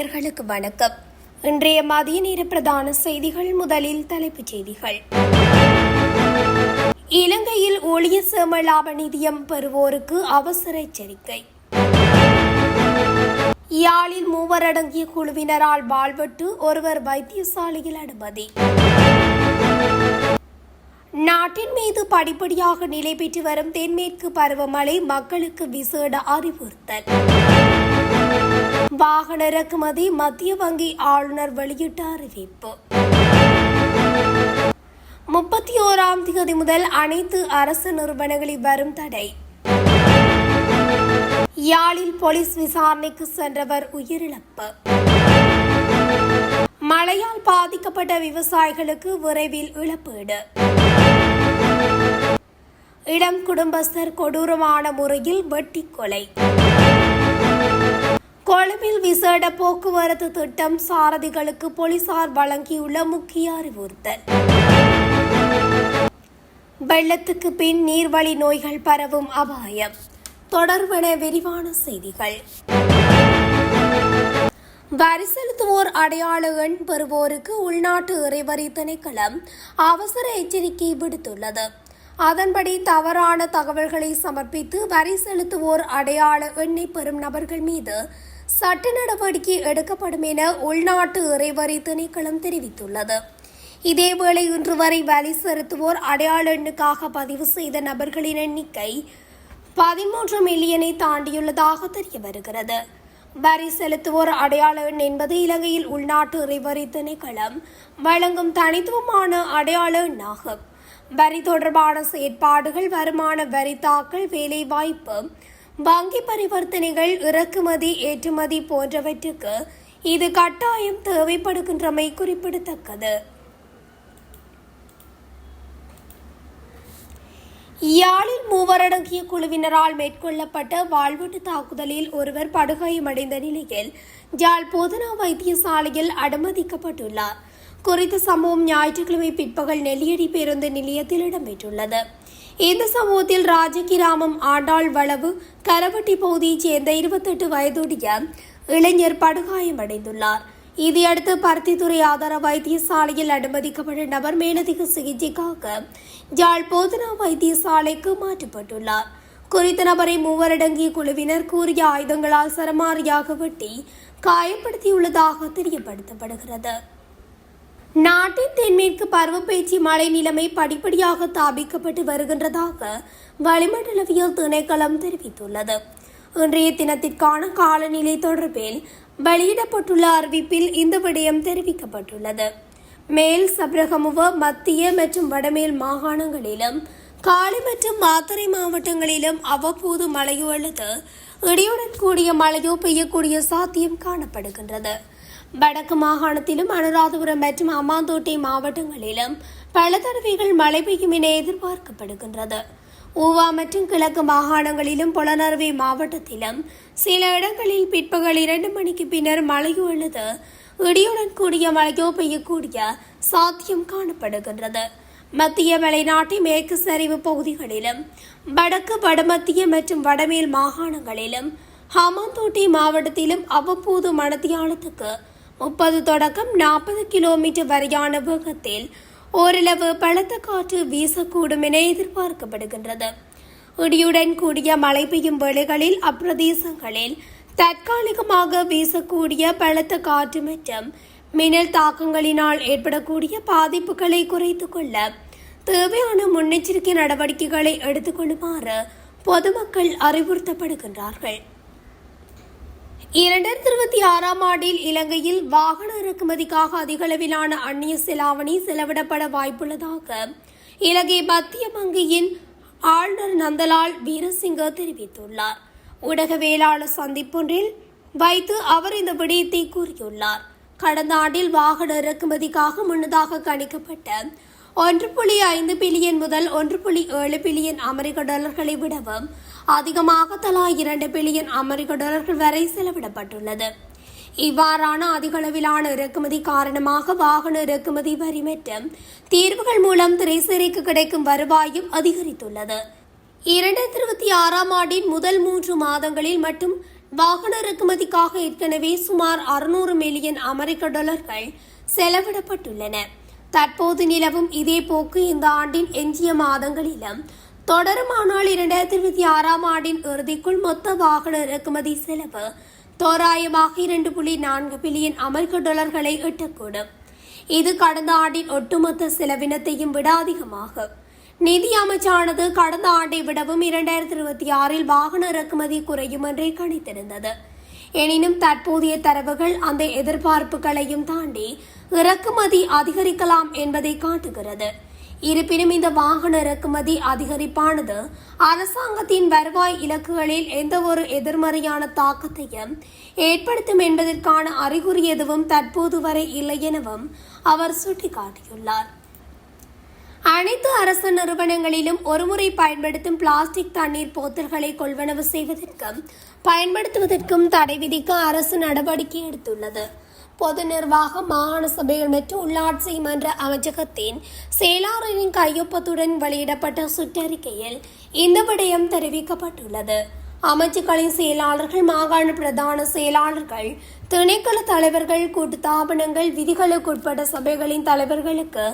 நேயர்களுக்கு வணக்கம். இன்றைய மதிய நேர பிரதான செய்திகள். முதலில் தலைப்புச் செய்திகள். இலங்கையில் ஊழிய சேம லாப நிதியம் பெறுவோருக்கு அவசர எச்சரிக்கை. யாழில் 3 அடங்கிய குழுவினரால் வாழ்வெட்டு, ஒருவர் வைத்தியசாலையில் அனுமதி. நாட்டின் மீது படிப்படியாக நிலை பெற்று வரும் தென்மேற்கு பருவமழை மக்களுக்கு விசேட அறிவுறுத்தல். வாகன இறக்குமதி மத்திய வங்கி ஆளுநர் வெளியிட்ட அறிவிப்பு. 31ஆம் தேதி முதல் அனைத்து அரசு நிறுவனங்களில் வரும் தடை. யாழில் போலீஸ் விசாரணைக்கு சென்றவர் உயிரிழப்பு. மழையால் பாதிக்கப்பட்ட விவசாயிகளுக்கு விரைவில் இழப்பீடு. இளம் குடும்பஸ்தர் கொடூரமான முறையில் வெட்டி கொலை. கொழும்பில் விசேட போக்குவரத்து திட்டம் சாரதிகளுக்கு போலீசார் வழங்கியுள்ள முக்கிய அறிவுறுத்தல். வெள்ளத்துக்கு பின் நீர்வழி நோய்கள் பரவும் அபாயம். தொடர்பென விரிவான செய்திகள். வரி செலுத்துவோர் அடையாள எண் பெறுவோருக்கு உள்நாட்டு இறைவரி திணைக்களம் அவசர எச்சரிக்கை விடுத்துள்ளது. அதன்படி தவறான தகவல்களை சமர்ப்பித்து வரி செலுத்துவோர் அடையாள எண்ணை பெறும் நபர்கள் மீது சட்ட நடவடிக்கை எடுக்கப்படும் என உள்நாட்டு இறைவரி திணைக்களம் தெரிவித்துள்ளது. இதேவேளை இன்று வரை வரி செலுத்துவோர் அடையாள எண்ணுக்காக பதிவு செய்த நபர்களின் எண்ணிக்கை 13 மில்லியனை தாண்டியுள்ளதாக தெரிய வருகிறது. வரி செலுத்துவோர் அடையாள எண் என்பது இலங்கையில் உள்நாட்டு இறைவரி திணைக்களம் வழங்கும் தனித்துவமான அடையாள எண்ணாகும். வரி தொடர்பான செயற்பாடுகள், வருமான வரி தாக்கல், வேலைவாய்ப்பு, வங்கி பரிவர்த்தனைகள், இறக்குமதி, ஏற்றுமதி போன்றவற்றுக்கு இது கட்டாயம் தேவைப்படுகின்றமை குறிப்பிடத்தக்கது. யாழில் 3 அடங்கிய குழுவினரால் மேற்கொள்ளப்பட்ட வாழ்வெட்டு தாக்குதலில் ஒருவர் படுகாயமடைந்த நிலையில் யாழ் போதனா வைத்தியசாலையில் அனுமதிக்கப்பட்டுள்ளார். குறித்த சம்பவம் ஞாயிற்றுக்கிழமை பிற்பகல் நெல்லியடி பேருந்து நிலையத்தில் இடம்பெற்றுள்ளது. இந்த சம்பவத்தில் ராஜகிராமம் ஆண்டாள் வளவு கரவட்டி பகுதியைச் சேர்ந்த 28 வயதுடைய இளைஞர் படுகாயமடைந்துள்ளார். இதையடுத்து பருத்தித்துறை ஆதார வைத்தியசாலையில் அனுமதிக்கப்பட்ட நபர் மேலதிக சிகிச்சைக்காக யாழ் போதனா வைத்தியசாலைக்கு மாற்றப்பட்டுள்ளார். குறித்த நபரை 3 அடங்கிய குழுவினர் கூறிய ஆயுதங்களால் சரமாரியாக வெட்டி காயப்படுத்தியுள்ளதாக தெரியப்படுத்தப்படுகிறது. நாட்டின் தென்மேற்கு பருவப்பேச்சு மழை நிலைமை படிப்படியாக தாபிக்கப்பட்டு வருகின்றதாக வளிமண்டலவியல் திணைக்களம் தெரிவித்துள்ளது. இன்றைய தினத்திற்கான காலநிலை தொடர்பில் வெளியிடப்பட்டுள்ள அறிவிப்பில் இந்த விடயம் தெரிவிக்கப்பட்டுள்ளது. மேல் சப்ரகமுவ, மத்திய மற்றும் வடமேல் மாகாணங்களிலும் காலி மற்றும் மாத்தறை மாவட்டங்களிலும் அவ்வப்போது மழையோ அல்லது இடியுடன் கூடிய மழையோ பெய்யக்கூடிய சாத்தியம் காணப்படுகின்றது. வடக்கு மாகாணத்திலும் அனுராதபுரம் மற்றும் அம்மாந்தோட்டை மாவட்டங்களிலும் பல தடவைகள் மழை பெய்யும் என எதிர்பார்க்கப்படுகின்றது. ஊவா மற்றும் கிழக்கு மாகாணங்களிலும் புலனறுவை மாவட்டத்திலும் சில இடங்களில் பிற்பகல் 2 மணிக்கு பின்னர் மழையோ அல்லது இடியுடன் கூடிய மழையோ பெய்யக்கூடிய சாத்தியம் காணப்படுகின்றது. மத்திய மலைநாட்டு மேற்கு சரிவு பகுதிகளிலும் வடக்கு, வடமத்திய மற்றும் வடமேல் மாகாணங்களிலும் ஹமாந்தோட்டை மாவட்டத்திலும் அவ்வப்போது மணத்தியாலத்துக்கு 30 தொடக்கம் 40 கிலோமீட்டர் வரையான வேகத்தில் ஓரளவு பலத்த காற்று வீசக்கூடும் என எதிர்பார்க்கப்படுகின்றது. இடியுடன் கூடிய மழை பெய்யும் வேளைகளில் அப்பிரதேசங்களில் தற்காலிகமாக வீசக்கூடிய பலத்த காற்று மற்றும் மின்னல் தாக்கங்களினால் ஏற்படக்கூடிய பாதிப்புகளை குறைத்துக் கொள்ள தேவையான முன்னெச்சரிக்கை நடவடிக்கைகளை எடுத்துக்கொள்ளுமாறு பொதுமக்கள் அறிவுறுத்தப்படுகின்றார்கள். 2026ஆம் ஆண்டில் இலங்கையில் வாகன இறக்குமதிக்காக அதிகளவிலான அந்நிய செலாவணி செலவிடப்பட வாய்ப்புள்ளதாக இலங்கை மத்திய வங்கியின் ஆளுநர் நந்தலால் வீரசிங்க தெரிவித்துள்ளார். ஊடகவியலாளர் சந்திப்பொன்றில் வைத்து அவர் இந்த விடயத்தை கூறியுள்ளார். கடந்த ஆண்டில் வாகன இறக்குமதிக்காக முன்னதாக கணிக்கப்பட்ட 1.5 பில்லியன் முதல் 1.7 பில்லியன் அமெரிக்க டாலர்களை விடவும் அதிகமாக தலா 2 பில்லியன் அமெரிக்க டாலர்கள் வரை செலவிடப்பட்டுள்ளது. இவ்வாறான அதிகளவிலான இறக்குமதி காரணமாக வாகன இறக்குமதி வரி மற்றும் தீர்வுகள் மூலம் திரைசேரிக்கு கிடைக்கும் வருவாயும் அதிகரித்துள்ளது. 2026ஆம் ஆண்டின் முதல் 3 மாதங்களில் மட்டும் வாகன இறக்குமதிக்காக ஏற்கனவே சுமார் 600 மில்லியன் அமெரிக்க டாலர்கள் செலவிடப்பட்டுள்ளன. தற்போது நிலவும் இதே போக்கு இந்த ஆண்டின் எஞ்சிய மாதங்களிலும் தொடருமானால் 2026ஆம் ஆண்டின் இறுதிக்குள் மொத்த வாகன இறக்குமதி செலவு தோராயமாக 2.4 பில்லியன் அமெரிக்க டாலர்களை எட்டக்கூடும். இது கடந்த ஆண்டின் ஒட்டுமொத்த செலவினத்தையும் விட அதிகமாகும். நிதி அமைச்சானது கடந்த ஆண்டை விடவும் 2026இல் வாகன இறக்குமதி குறையும் என்றே கணித்திருந்தது. எனினும் தற்போதைய தரவுகள் அந்த எதிர்பார்ப்புகளையும் தாண்டி இறக்குமதி அதிகரிக்கலாம் என்பதை காட்டுகிறது. இருப்பினும் இந்த வாகன இறக்குமதி அதிகரிப்பானது அரசாங்கத்தின் வருவாய் இலக்குகளில் எந்த ஒரு எதிர்மறையான தாக்கத்தையும் ஏற்படுத்தும் என்பதற்கான அறிகுறி எதுவும் தற்போது வரை இல்லை எனவும் அவர் சுட்டிக்காட்டியுள்ளார். அனைத்து அரசு நிறுவனங்களிலும் ஒருமுறை பயன்படுத்தும் பிளாஸ்டிக் தண்ணீர் போத்தல்களை கொள்வனவு செய்வதற்கும் பயன்படுத்துவதற்கும் தடை விதிக்க அரசு நடவடிக்கை எடுத்துள்ளது. பொது நிர்வாக மாகாண சபைகள் மற்றும் உள்ளாட்சி மன்ற அமைச்சகத்தின் செயலாளரின் கையொப்பத்துடன் வெளியிடப்பட்ட சுற்றறிக்கையில் இந்த விடயம் தெரிவிக்கப்பட்டுள்ளது. அமைச்சுக்களின் செயலாளர்கள், மாகாண பிரதான செயலாளர்கள், திணைக்கள தலைவர்கள், கூட்டுத்தாபனங்கள், விதிகளுக்குட்பட்ட சபைகளின் தலைவர்களுக்கு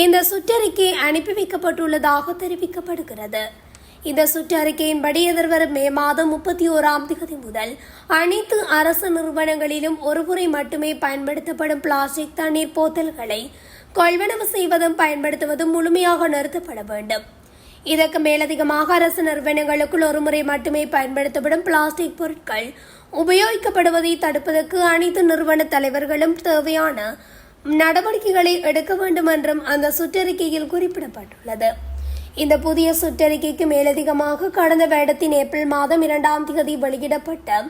இந்த சுற்றறிக்கை அனுப்பி வைக்கப்பட்டுள்ளதாக தெரிவிக்கப்படுகிறது. இந்த சுற்றறிக்கையின்படி எதிர்வரும் மே மாதம் 31ஆம் தேதி முதல் அனைத்து அரசு நிறுவனங்களிலும் ஒருமுறை மட்டுமே பயன்படுத்தப்படும் பிளாஸ்டிக் தண்ணீர் போத்தல்களை கொள்வனவு செய்வதும் பயன்படுத்துவதும் முழுமையாக நிறுத்தப்பட வேண்டும். இதற்கு மேலதிகமாக அரசு நிறுவனங்களுக்குள் ஒருமுறை மட்டுமே பயன்படுத்தப்படும் பிளாஸ்டிக் பொருட்கள் உபயோகிக்கப்படுவதை தடுப்பதற்கு அனைத்து நிறுவன தலைவர்களும் தேவையான நடவடிக்கைகளை எடுக்க வேண்டும் என்றும் அந்த சுற்றறிக்கையில் குறிப்பிடப்பட்டுள்ளது. இந்த புதிய சுற்றறிக்கைக்கு மேலதிகமாக கடந்த வருடத்தின் ஏப்ரல் மாதம் 2ஆம் தேதி வெளியிடப்பட்ட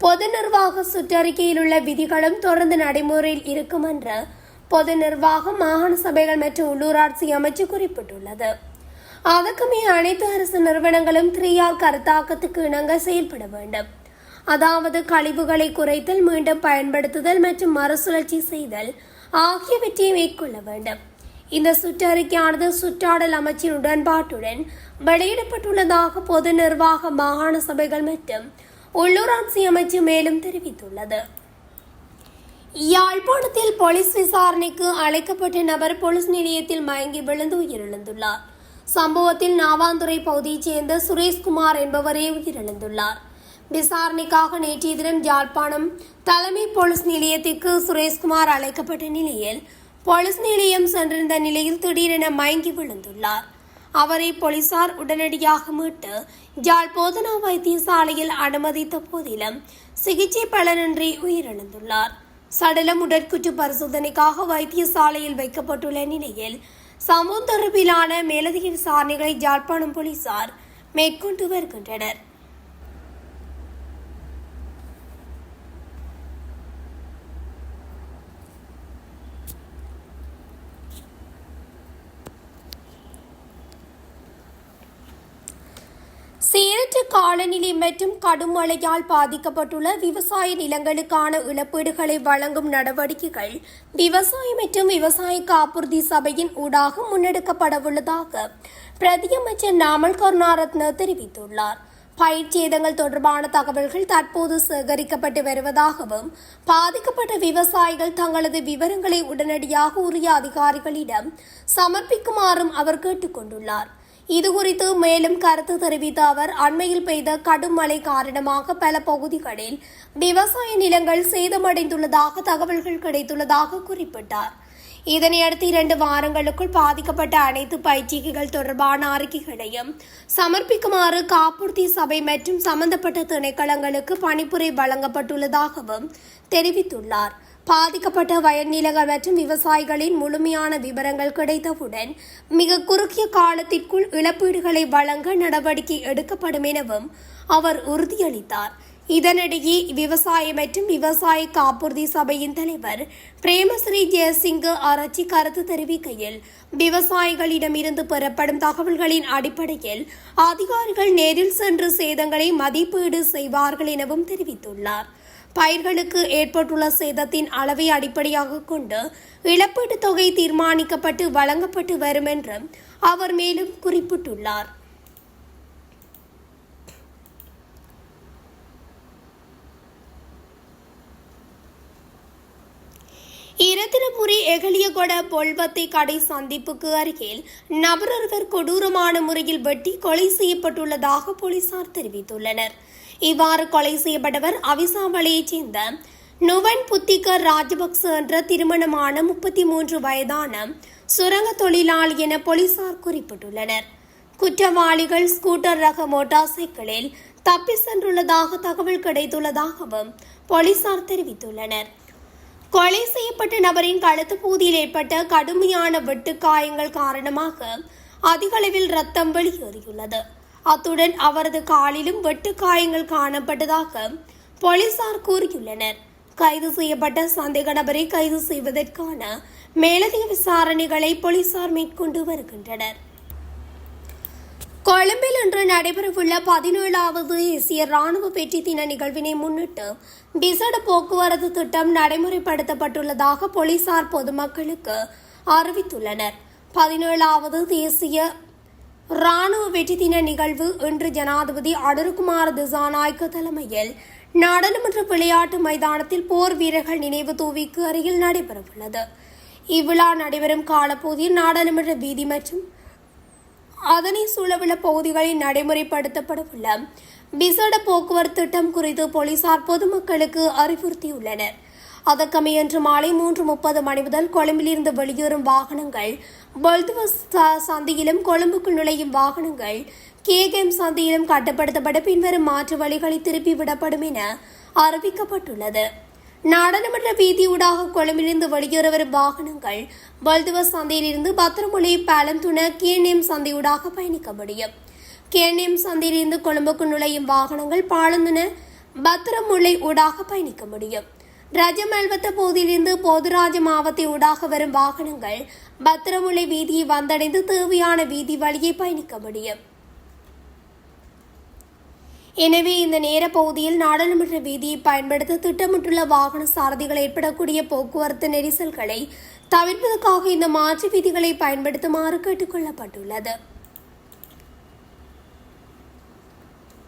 பொது நிர்வாக சுற்றறிக்கையில் உள்ள விதிகளும் தொடர்ந்து நடைமுறையில் இருக்கும் என்று பொது நிர்வாகம், மாகாண சபைகள் மற்றும் உள்ளூராட்சி அமைச்சு குறிப்பிட்டுள்ளது. அதற்குமே அனைத்து அரசு நிறுவனங்களும் 3R கருத்தாக்கத்துக்கு இணங்க செயல்பட வேண்டும். அதாவது கழிவுகளை குறைத்தல், மீண்டும் பயன்படுத்துதல் மற்றும் மறுசுழற்சி செய்தல் ஆகியவற்றை மேற்கொள்ள வேண்டும். இந்த சுற்றறிக்கையானது சுற்றாடல் அமைச்சின் உடன்பாட்டுடன் வெளியிடப்பட்டுள்ளதாக பொது நிர்வாக, மாகாண சபைகள் மற்றும் உள்ளூராட்சி அமைச்சு மேலும் தெரிவித்துள்ளது. யாழ்ப்பாணத்தில் போலீஸ் விசாரணைக்கு அழைக்கப்பட்ட நபர் போலீஸ் நிலையத்தில் மயங்கி விழுந்து உயிரிழந்துள்ளார். சம்பவத்தில் நாவாந்துறை பகுதியைச் சேர்ந்த சுரேஷ்குமார் என்பவரே உயிரிழந்துள்ளார். விசாரணைக்காக நேற்றைய தினம் யாழ்ப்பாணம் தலைமை போலீஸ் நிலையத்திற்கு சுரேஷ்குமார் அழைக்கப்பட்ட நிலையில் போலீஸ் நிலையம் சென்றிருந்த நிலையில் திடீரென மயங்கி விழுந்துள்ளார். அவரை போலீசார் உடனடியாக மீட்டு யாழ் போதனா வைத்தியசாலையில் அனுமதித்த போதிலும் சிகிச்சை பலனின்றி உயிரிழந்துள்ளார். சடலம் உடற்குற்று பரிசோதனைக்காக வைத்தியசாலையில் வைக்கப்பட்டுள்ள நிலையில் சம்பவம் தொடர்பிலான மேலதிக விசாரணைகளை யாழ்ப்பாணம் போலீசார் மேற்கொண்டு வருகின்றனர். சீரற்ற காலநிலை மற்றும் கடும் மழையால் பாதிக்கப்பட்டுள்ள விவசாய நிலங்களுக்கான இழப்பீடுகளை வழங்கும் நடவடிக்கைகள் விவசாய மற்றும் விவசாய காப்புறுதி சபையின் ஊடாக முன்னெடுக்கப்படவுள்ளதாக பிரதியமைச்சர் நாமல் கருணாரத்ன தெரிவித்துள்ளார். பயிர் சேதங்கள் தொடர்பான தகவல்கள் தற்போது சேகரிக்கப்பட்டு வருவதாகவும் பாதிக்கப்பட்ட விவசாயிகள் தங்களது விவரங்களை உடனடியாக உரிய அதிகாரிகளிடம் சமர்ப்பிக்குமாறும் அவர் கேட்டுக் கொண்டுள்ளார். இதுகுறித்து மேலும் கருத்து தெரிவித்த அவர், அண்மையில் பெய்த கடும் மழை காரணமாக பல பகுதிகளில் விவசாய நிலங்கள் சேதமடைந்துள்ளதாக தகவல்கள் கிடைத்துள்ளதாக குறிப்பிட்டார். இதனையடுத்து 2 வாரங்களுக்குள் பாதிக்கப்பட்ட அனைத்து பயிற்சிகள் தொடர்பான அறிக்கைகளையும் சமர்ப்பிக்குமாறு காப்புறுதி சபை மற்றும் சம்பந்தப்பட்ட திணைக்களங்களுக்கு பணிப்புரை வழங்கப்பட்டுள்ளதாகவும் தெரிவித்துள்ளார். பாதிக்கப்பட்ட வயல் நிலங்கள் மற்றும் விவசாயிகளின் முழுமையான விவரங்கள் கிடைத்தவுடன் மிக குறுகிய காலத்திற்குள் இழப்பீடுகளை வழங்க நடவடிக்கை எடுக்கப்படும் எனவும் அவர் உறுதியளித்தார். இதனிடையே விவசாய மற்றும் விவசாய காப்புறுதி சபையின் தலைவர் பிரேமஸ்ரீ ஜெயசிங்க ஆராய்ச்சி கருத்து தெரிவிக்கையில், விவசாயிகளிடமிருந்து பெறப்படும் தகவல்களின் அடிப்படையில் அதிகாரிகள் நேரில் சென்று சேதங்களை மதிப்பீடு செய்வார்கள் எனவும் தெரிவித்துள்ளார். பயிர்களுக்கு ஏற்பட்டுள்ள சேதத்தின் அளவை அடிப்படையாக கொண்டு இழப்பீட்டுத் தொகை தீர்மானிக்கப்பட்டு வழங்கப்பட்டு வரும் என்றும் அவர் மேலும் குறிப்பிட்டுள்ளார். எகலியகொட பொல்வத்தை கடை சந்திப்புக்கு அருகில் நபரொருவர் கொடூரமான முறையில் வெட்டி கொலை செய்யப்பட்டுள்ளதாக போலீசார் தெரிவித்துள்ளனர். இவ்வாறு கொலை செய்யப்பட்டவர் அவிசாவளையைச் சேர்ந்த நுவன் புத்திகர் ராஜபக்ச என்ற திருமணமான 33 வயதான சுரங்க தொழிலாளி என போலீசார் குறிப்பிட்டுள்ளனர். குற்றவாளிகள் ஸ்கூட்டர் ரக மோட்டார் சைக்கிளில் தப்பி சென்றுள்ளதாக தகவல் கிடைத்துள்ளதாகவும் போலீசார் தெரிவித்துள்ளனர். கொலை செய்யப்பட்ட நபரின் கழுத்து பகுதியில் ஏற்பட்ட கடுமையான வெட்டுக்காயங்கள் காரணமாக அதிக அளவில் ரத்தம் வெளியேறியுள்ளது. அத்துடன் அவரது காலிலும் வெட்டுக்காயங்கள் காணப்பட்டதாக போலீசார் கூறியுள்ளனர். கைது செய்யப்பட்ட சந்தேக நபரை கைது செய்வதற்கான மேலதிக விசாரணைகளை போலீசார் மேற்கொண்டு வருகின்றனர். கொழும்பில் இன்று நடைபெறவுள்ள 17வது தேசிய ராணுவ வெற்றி தின நிகழ்வினை முன்னிட்டு விசேட போக்குவரத்து திட்டம் நடைமுறைப்படுத்தப்பட்டுள்ளதாக போலீசார் பொதுமக்களுக்கு அறிவித்துள்ளனர். 17வது தேசிய ராணுவ வெற்றி தின நிகழ்வு இன்று ஜனாதிபதி அனுரகுமார திசாநாயக்க தலைமையில் நாடாளுமன்ற விளையாட்டு மைதானத்தில் போர் வீரர்கள் நினைவு தூவிக்கு அருகில் நடைபெறவுள்ளது. இவ்விழா நடைபெறும் காலப்பகுதியில் நாடாளுமன்ற வீதி மற்றும் அதனை சூழவுள்ள பகுதிகளில் நடைமுறைப்படுத்தப்படவுள்ள விசேட போக்குவரத்து திட்டம் குறித்து போலீசார் பொதுமக்களுக்கு அறிவுறுத்தியுள்ளனர். அதற்கமைய இன்று மாலை 3:30 மணி முதல் கொழும்பிலிருந்து வெளியேறும் வாகனங்கள் பொல்துவ சந்தியிலும் கொழும்புக்குள் நுழையும் வாகனங்கள் கேகேம் சந்தியிலும் கட்டுப்படுத்தப்பட பின்வரும் மாற்று வழிகளை திருப்பி விடப்படும் என அறிவிக்கப்பட்டுள்ளது. நாடாளுமன்ற வீதியூடாக கொழும்பிலிருந்து வெளியேற வரும் வாகனங்கள் பொல்துவ சந்தையிலிருந்து பத்திரமுலை பாலந்துண கேநேம் சந்தையூடாக பயணிக்க முடியும். கேநேம் சந்தையிலிருந்து கொழும்புக்கு நுழையும் வாகனங்கள் பாலந்துண பத்திரமுலை ஊடாக பயணிக்க முடியும். ரஜமல்வத்த பகுதியிலிருந்து போதுராஜ மாவட்ட ஊடாக வரும் வாகனங்கள் பத்திரமுலை வீதியை வந்தடைந்து தேவையான வீதி வழியை பயணிக்க முடியும். எனவே இந்த நேர பகுதியில் நாடாளுமன்ற வீதியை பயன்படுத்த திட்டமிட்டுள்ள வாகன சாரதிகள் ஏற்படக்கூடிய போக்குவரத்து நெரிசல்களை தவிர்ப்பதற்காக இந்த மாற்று வீதிகளை பயன்படுத்துமாறு கேட்டுக் கொள்ளப்பட்டுள்ளது.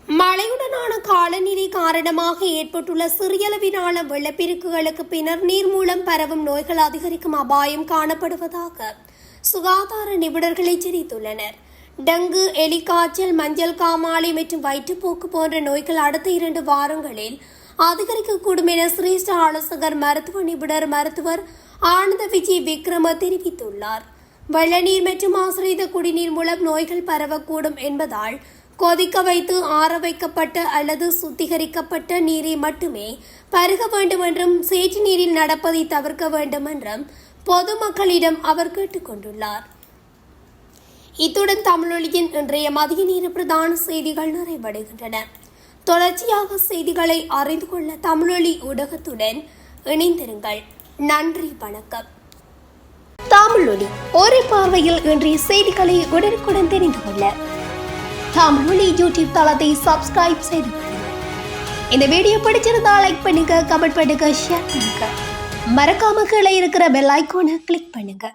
மழையுடனான காலநிலை காரணமாக ஏற்பட்டுள்ள சிறியளவிலான வெள்ளப்பெருக்குகளுக்கு பின்னர் நீர் மூலம் பரவும் நோய்கள் அதிகரிக்கும் அபாயம் காணப்படுவதாக சுகாதார நிபுணர்கள் எச்சரித்துள்ளனர். டெங்கு, எலிக்காய்ச்சல், மஞ்சள் காமாலை மற்றும் வயிற்றுப்போக்கு போன்ற நோய்கள் அடுத்த 2 வாரங்களில் அதிகரிக்கக்கூடும் என சிரேஷ்ட ஆலோசகர் மருத்துவ நிபுணர் மருத்துவர் ஆனந்த விஜய் விக்ரம தெரிவித்துள்ளார். வெள்ளநீர் மற்றும் ஆசிரியத குடிநீர் மூலம் நோய்கள் பரவக்கூடும் என்பதால் கொதிக்க வைத்து ஆற வைக்கப்பட்ட அல்லது சுத்திகரிக்கப்பட்ட நீரை மட்டுமே பருக வேண்டும் என்றும் சேற்று நீரில் நடப்பதை தவிர்க்க வேண்டும் என்றும் பொதுமக்களிடம் அவர் கேட்டுக்கொண்டுள்ளார். இத்துடன் தமிழொலியின் இன்றைய மதிய நேர பிரதான செய்திகள் நிறைவடைகின்றன. தொடர்ச்சியாக செய்திகளை அறிந்து கொள்ள தமிழொலி ஊடகத்துடன் இணைந்திருங்கள். நன்றி, வணக்கம். தமிழொலி ஒரே பார்வையில் இன்றைய செய்திகளை உடனுக்குடன் தெரிந்து கொள்ள தமிழொலி யூடியூப் தளத்தை சப்ஸ்கிரைப் செய்து கொள்ளுங்கள். இந்த வீடியோ பிடிச்சிருந்தா லைக் பண்ணுங்க, கமெண்ட் பண்ணுங்க, ஷேர் பண்ணுங்க. மறக்காம கீழே இருக்கிற பெல் ஐகானை கிளிக் பண்ணுங்க.